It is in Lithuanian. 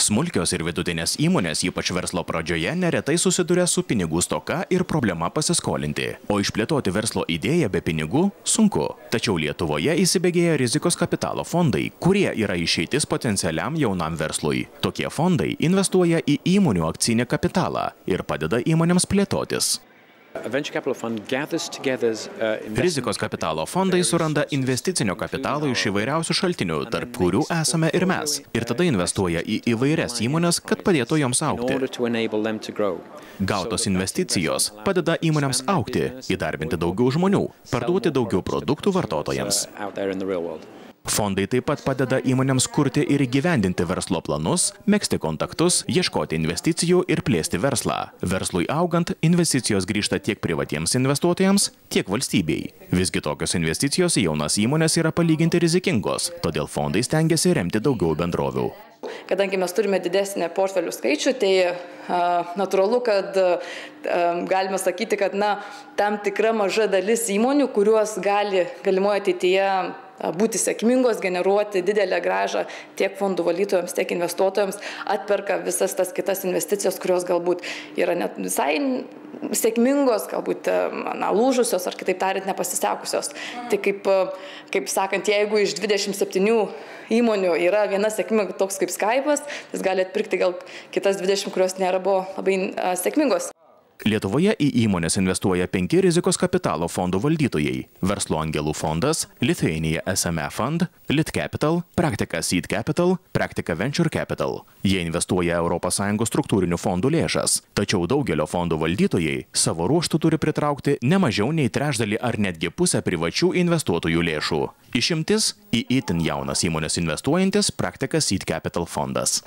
Smulkios ir vidutinės įmonės, ypač verslo pradžioje, neretai susiduria su pinigų stoka ir problema pasiskolinti. O išplėtoti verslo idėją be pinigų sunku. Tačiau Lietuvoje įsibėgėja rizikos kapitalo fondai, kurie yra išeitis potencialiam jaunam verslui. Tokie fondai investuoja į įmonių akcinį kapitalą ir padeda įmonėms plėtotis. Rizikos kapitalo fondai suranda investicinio kapitalo iš įvairiausių šaltinių, tarp kurių esame ir mes, ir tada investuoja į įvairias įmones, kad padėtų joms augti. Gautos investicijos padeda įmonėms augti, įdarbinti daugiau žmonių, parduoti daugiau produktų vartotojams. Fondai taip pat padeda įmonėms kurti ir įgyvendinti verslo planus, megzti kontaktus, ieškoti investicijų ir plėsti verslą. Verslui augant, investicijos grįžta tiek privatiems investuotojams, tiek valstybei. Visgi tokios investicijos į jaunas įmonės yra palyginti rizikingos, todėl fondai stengiasi remti daugiau bendrovių. Kadangi mes turime didesnį portfelių skaičių, tai natūralu, kad galime sakyti, kad tam tikra maža dalis įmonių, kurios galimoje ateityje būti sėkmingos, generuoti didelę grąžą tiek fondų valytojams, tiek investuotojams, atperka visas tas kitas investicijas, kurios galbūt yra net visai sėkmingos, galbūt lūžusios ar kitaip tariant nepasisekusios. Tai kaip sakant, jeigu iš 27 įmonių yra viena sėkminga toks kaip Skype'as, jis gali atpirkti gal kitas 20, kurios buvo labai sėkmingos. Lietuvoje į įmonės investuoja 5 rizikos kapitalo fondų valdytojai – Verslo angelų fondas, Lithuania SME Fund, Litcapital, Praktika Seed Capital, Praktika Venture Capital. Jie investuoja ES struktūrinių fondų lėšas, tačiau daugelio fondų valdytojai savo ruožtų turi pritraukti ne mažiau nei trečdalį ar netgi pusę privačių investuotojų lėšų. Išimtis į itin jaunas įmonės investuojantis Praktika Seed Capital fondas.